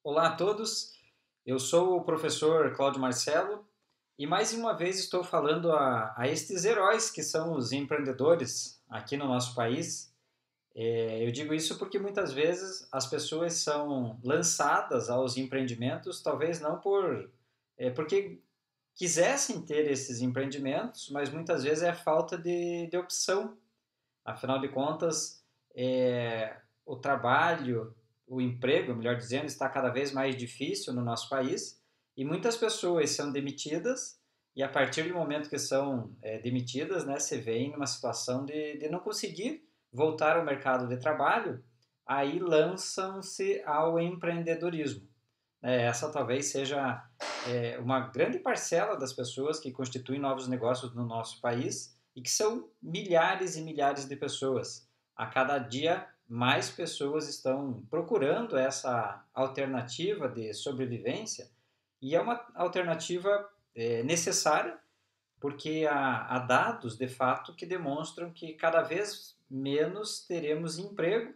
Olá a todos, eu sou o professor Cláudio Marcelo e mais uma vez estou falando a estes heróis que são os empreendedores aqui no nosso país. Eu digo isso porque muitas vezes as pessoas são lançadas aos empreendimentos, talvez não porque quisessem ter esses empreendimentos, mas muitas vezes é falta de opção. Afinal de contas, o trabalho, o emprego, melhor dizendo, está cada vez mais difícil no nosso país e muitas pessoas são demitidas e a partir do momento que são demitidas, né, se vêem numa situação de não conseguir voltar ao mercado de trabalho, aí lançam-se ao empreendedorismo. Essa talvez seja uma grande parcela das pessoas que constituem novos negócios no nosso país e que são milhares e milhares de pessoas. A cada dia, mais pessoas estão procurando essa alternativa de sobrevivência e é uma alternativa necessária porque há dados, de fato, que demonstram que cada vez menos teremos emprego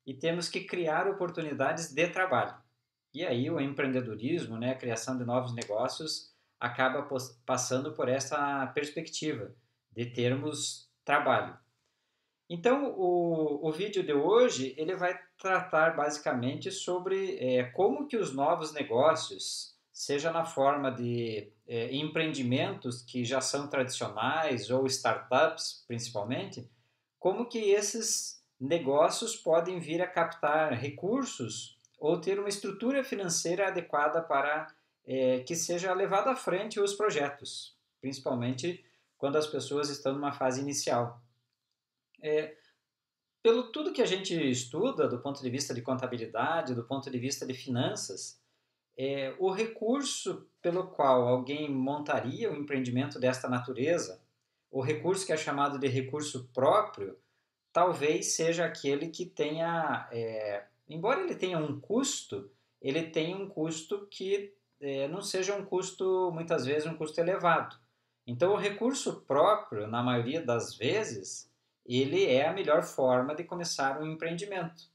e temos que criar oportunidades de trabalho. E aí o empreendedorismo, né, a criação de novos negócios, acaba passando por essa perspectiva de termos trabalho. Então, o vídeo de hoje ele vai tratar basicamente sobre como que os novos negócios, seja na forma de empreendimentos que já são tradicionais ou startups principalmente, como que esses negócios podem vir a captar recursos ou ter uma estrutura financeira adequada para que seja levado à frente os projetos, principalmente quando as pessoas estão numa fase inicial. Pelo tudo que a gente estuda do ponto de vista de contabilidade, do ponto de vista de finanças, o recurso pelo qual alguém montaria um empreendimento desta natureza, o recurso que é chamado de recurso próprio, talvez seja aquele que tenha, embora ele tenha um custo, ele tenha um custo que não seja um custo, muitas vezes, um custo elevado. Então, o recurso próprio, na maioria das vezes, ele é a melhor forma de começar um empreendimento,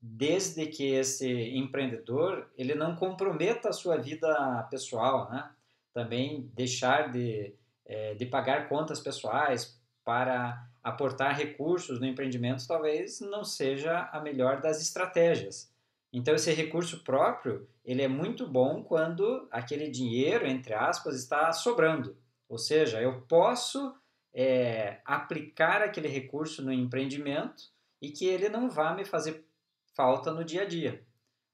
desde que esse empreendedor ele não comprometa a sua vida pessoal, né? Também deixar de pagar contas pessoais para aportar recursos no empreendimento talvez não seja a melhor das estratégias. Então esse recurso próprio ele é muito bom quando aquele dinheiro, entre aspas, está sobrando. Ou seja, eu posso aplicar aquele recurso no empreendimento e que ele não vá me fazer falta no dia a dia,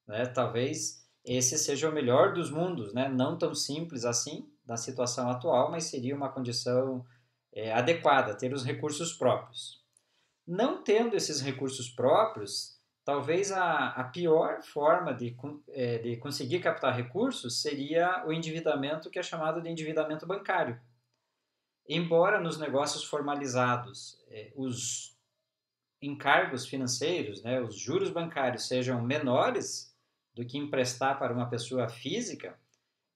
né? Talvez esse seja o melhor dos mundos, né? Não tão simples assim na situação atual, mas seria uma condição adequada, ter os recursos próprios. Não tendo esses recursos próprios, talvez a pior forma de conseguir captar recursos seria o endividamento que é chamado de endividamento bancário. Embora nos negócios formalizados os encargos financeiros, né, os juros bancários sejam menores do que emprestar para uma pessoa física,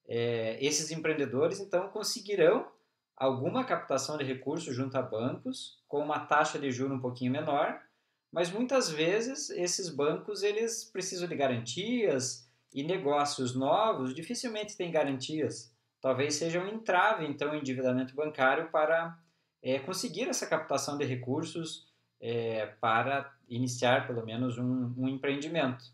esses empreendedores então conseguirão alguma captação de recursos junto a bancos com uma taxa de juros um pouquinho menor, mas muitas vezes esses bancos eles precisam de garantias e negócios novos dificilmente têm garantias. Talvez seja um entrave então o endividamento bancário para conseguir essa captação de recursos para iniciar pelo menos um empreendimento.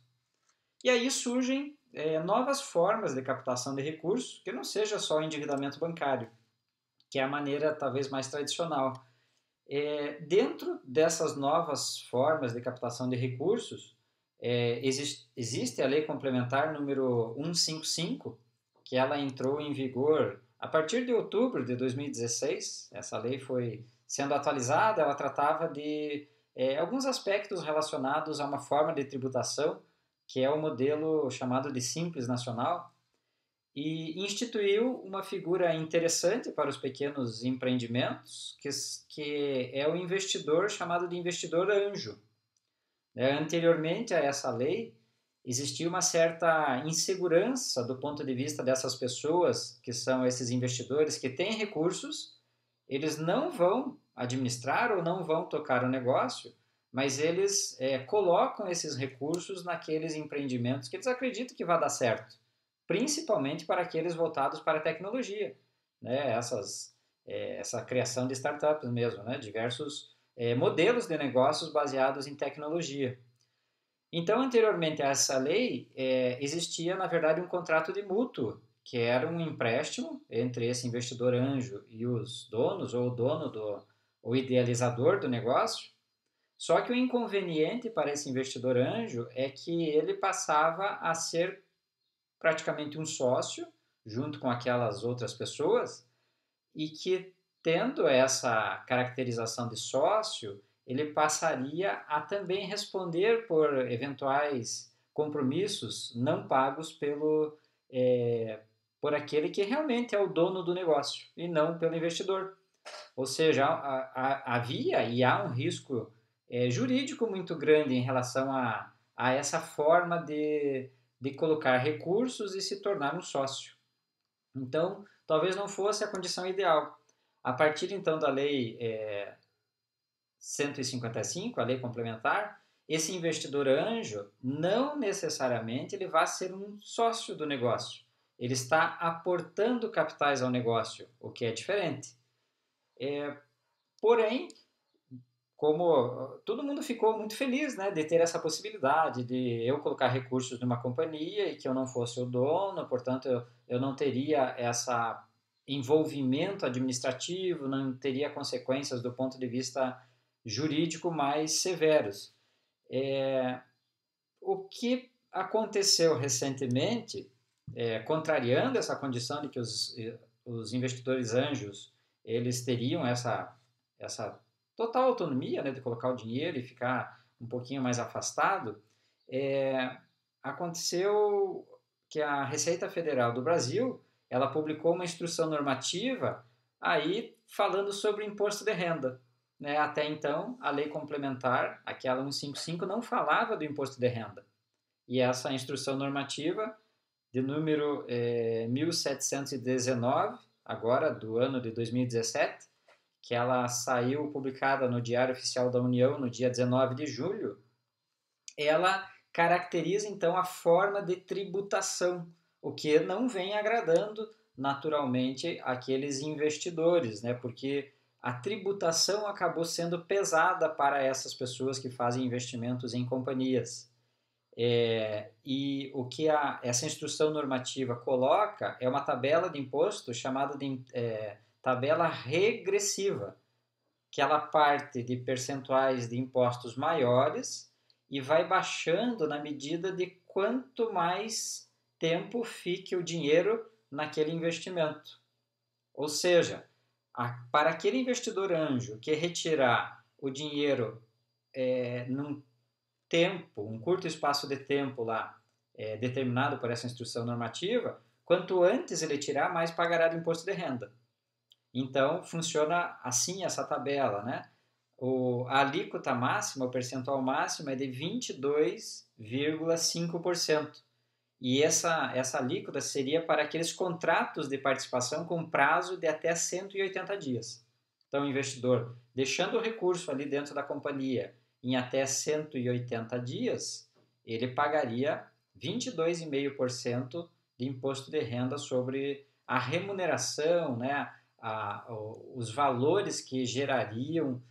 E aí surgem novas formas de captação de recursos, que não seja só o endividamento bancário, que é a maneira talvez mais tradicional. Dentro dessas novas formas de captação de recursos, existe a Lei Complementar número 155, que ela entrou em vigor a partir de outubro de 2016. Essa lei foi sendo atualizada, ela tratava de alguns aspectos relacionados a uma forma de tributação, que é o modelo chamado de Simples Nacional, e instituiu uma figura interessante para os pequenos empreendimentos, que é o investidor chamado de investidor anjo. Anteriormente a essa lei, existia uma certa insegurança do ponto de vista dessas pessoas, que são esses investidores que têm recursos, eles não vão administrar ou não vão tocar o negócio, mas eles colocam esses recursos naqueles empreendimentos que eles acreditam que vai dar certo, principalmente para aqueles voltados para a tecnologia, né? Essa criação de startups mesmo, né? Diversos modelos de negócios baseados em tecnologia. Então, anteriormente a essa lei, existia, na verdade, um contrato de mútuo, que era um empréstimo entre esse investidor anjo e os donos, ou o dono o idealizador do negócio. Só que o inconveniente para esse investidor anjo é que ele passava a ser praticamente um sócio, junto com aquelas outras pessoas, e que, tendo essa caracterização de sócio, ele passaria a também responder por eventuais compromissos não pagos por aquele que realmente é o dono do negócio e não pelo investidor. Ou seja, havia e há um risco jurídico muito grande em relação a essa forma de colocar recursos e se tornar um sócio. Então, talvez não fosse a condição ideal. A partir então da lei 155, a lei complementar, esse investidor anjo não necessariamente ele vai ser um sócio do negócio. Ele está aportando capitais ao negócio, o que é diferente. Porém, como todo mundo ficou muito feliz, né, de ter essa possibilidade de eu colocar recursos numa companhia e que eu não fosse o dono, portanto eu não teria essa envolvimento administrativo, não teria consequências do ponto de vista jurídico mais severos. O que aconteceu recentemente, contrariando essa condição de que os investidores anjos eles teriam essa total autonomia, né, de colocar o dinheiro e ficar um pouquinho mais afastado, aconteceu que a Receita Federal do Brasil ela publicou uma instrução normativa aí falando sobre o imposto de renda. Né? Até então, a lei complementar, aquela 155, não falava do imposto de renda. E essa instrução normativa, de número 1719, agora do ano de 2017, que ela saiu publicada no Diário Oficial da União no dia 19 de julho, ela caracteriza então a forma de tributação, o que não vem agradando naturalmente aqueles investidores, né? Porque a tributação acabou sendo pesada para essas pessoas que fazem investimentos em companhias. E o que essa instrução normativa coloca é uma tabela de imposto chamada de tabela regressiva, que ela parte de percentuais de impostos maiores e vai baixando na medida de quanto mais tempo fique o dinheiro naquele investimento. Ou seja, para aquele investidor anjo que retirar o dinheiro num tempo, um curto espaço de tempo lá, determinado por essa instrução normativa, quanto antes ele tirar, mais pagará de imposto de renda. Então, funciona assim essa tabela, né? A alíquota máxima, o percentual máximo é de 22,5%. E essa alíquota seria para aqueles contratos de participação com prazo de até 180 dias. Então, o investidor, deixando o recurso ali dentro da companhia em até 180 dias, ele pagaria 22,5% de imposto de renda sobre a remuneração, né, os valores que gerariam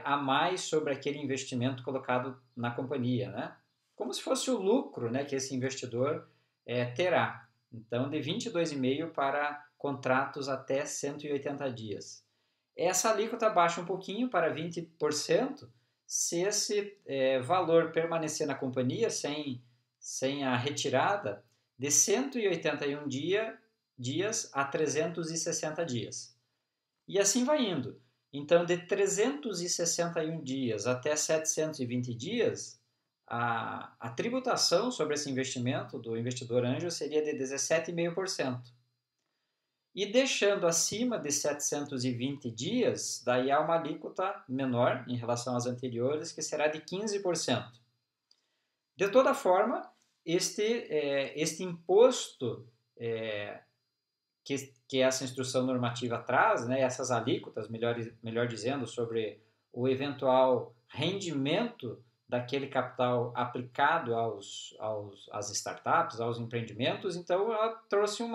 a mais sobre aquele investimento colocado na companhia, né? Como se fosse o lucro, né, que esse investidor terá. Então, de 22,5% para contratos até 180 dias. Essa alíquota baixa um pouquinho para 20% se esse valor permanecer na companhia sem a retirada de 181 dias a 360 dias. E assim vai indo. Então, de 361 dias até 720 dias, a tributação sobre esse investimento do investidor anjo seria de 17,5%. E deixando acima de 720 dias, daí há uma alíquota menor em relação às anteriores, que será de 15%. De toda forma, este imposto que essa instrução normativa traz, né, essas alíquotas, melhor dizendo, sobre o eventual rendimento daquele capital aplicado às startups, aos empreendimentos. Então, ela trouxe um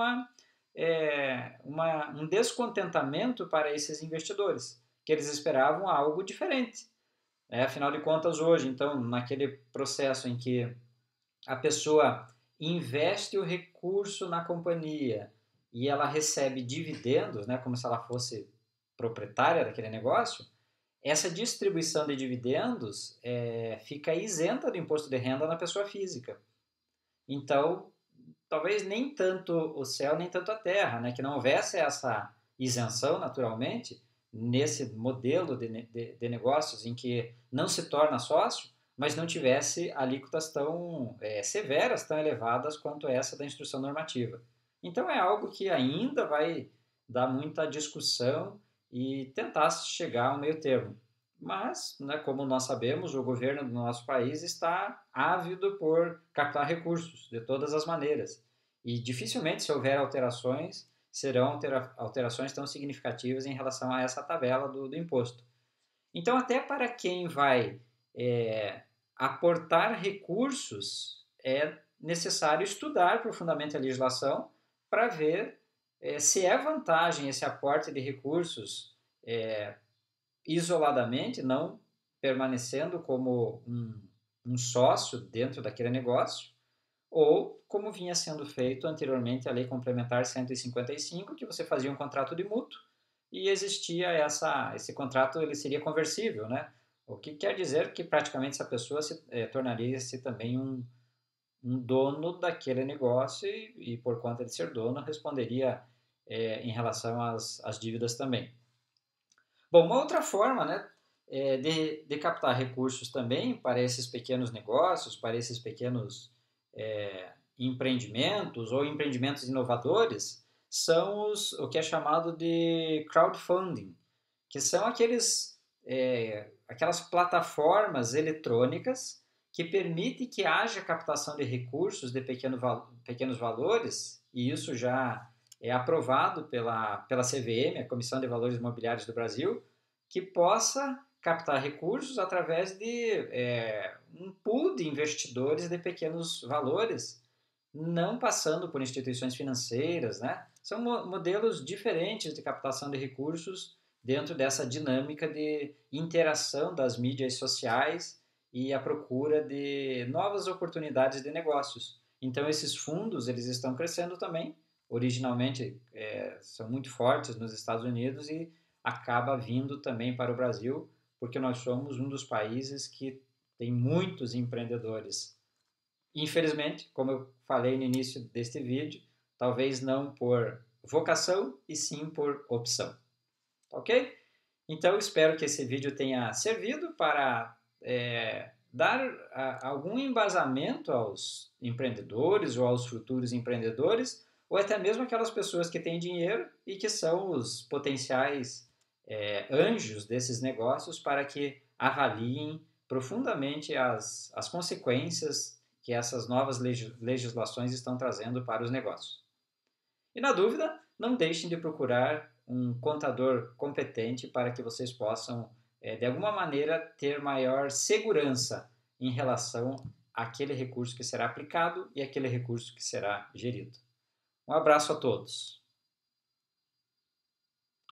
descontentamento para esses investidores, que eles esperavam algo diferente. Afinal de contas, hoje, então, naquele processo em que a pessoa investe o recurso na companhia e ela recebe dividendos, né, como se ela fosse proprietária daquele negócio, essa distribuição de dividendos fica isenta do imposto de renda na pessoa física. Então, talvez nem tanto o céu, nem tanto a terra, né? Que não houvesse essa isenção, naturalmente, nesse modelo de negócios em que não se torna sócio, mas não tivesse alíquotas tão severas, tão elevadas quanto essa da instrução normativa. Então, é algo que ainda vai dar muita discussão e tentar chegar ao meio termo. Mas, né, como nós sabemos, o governo do nosso país está ávido por captar recursos de todas as maneiras. E dificilmente, se houver alterações, serão alterações tão significativas em relação a essa tabela do imposto. Então, até para quem vai aportar recursos, é necessário estudar profundamente a legislação para ver se é vantagem esse aporte de recursos isoladamente, não permanecendo como um sócio dentro daquele negócio, ou como vinha sendo feito anteriormente a Lei Complementar 155, que você fazia um contrato de mútuo e existia esse contrato, ele seria conversível, né? O que quer dizer que praticamente essa pessoa tornaria-se também um dono daquele negócio e, por conta de ser dono, responderia em relação às dívidas também. Bom, uma outra forma, né, de captar recursos também para esses pequenos negócios, para esses pequenos empreendimentos ou empreendimentos inovadores, são o que é chamado de crowdfunding, que são aquelas plataformas eletrônicas que permitem que haja captação de recursos de pequenos valores, e isso já é aprovado pela CVM, a Comissão de Valores Imobiliários do Brasil, que possa captar recursos através de um pool de investidores de pequenos valores, não passando por instituições financeiras, né? São modelos diferentes de captação de recursos dentro dessa dinâmica de interação das mídias sociais e a procura de novas oportunidades de negócios. Então, esses fundos eles estão crescendo também. Originalmente, são muito fortes nos Estados Unidos e acaba vindo também para o Brasil, porque nós somos um dos países que tem muitos empreendedores. Infelizmente, como eu falei no início deste vídeo, talvez não por vocação e sim por opção. Ok? Então, espero que esse vídeo tenha servido para dar algum embasamento aos empreendedores ou aos futuros empreendedores, ou até mesmo aquelas pessoas que têm dinheiro e que são os potenciais anjos desses negócios, para que avaliem profundamente as consequências que essas novas legislações estão trazendo para os negócios. E na dúvida, não deixem de procurar um contador competente para que vocês possam, de alguma maneira, ter maior segurança em relação àquele recurso que será aplicado e àquele recurso que será gerido. Um abraço a todos.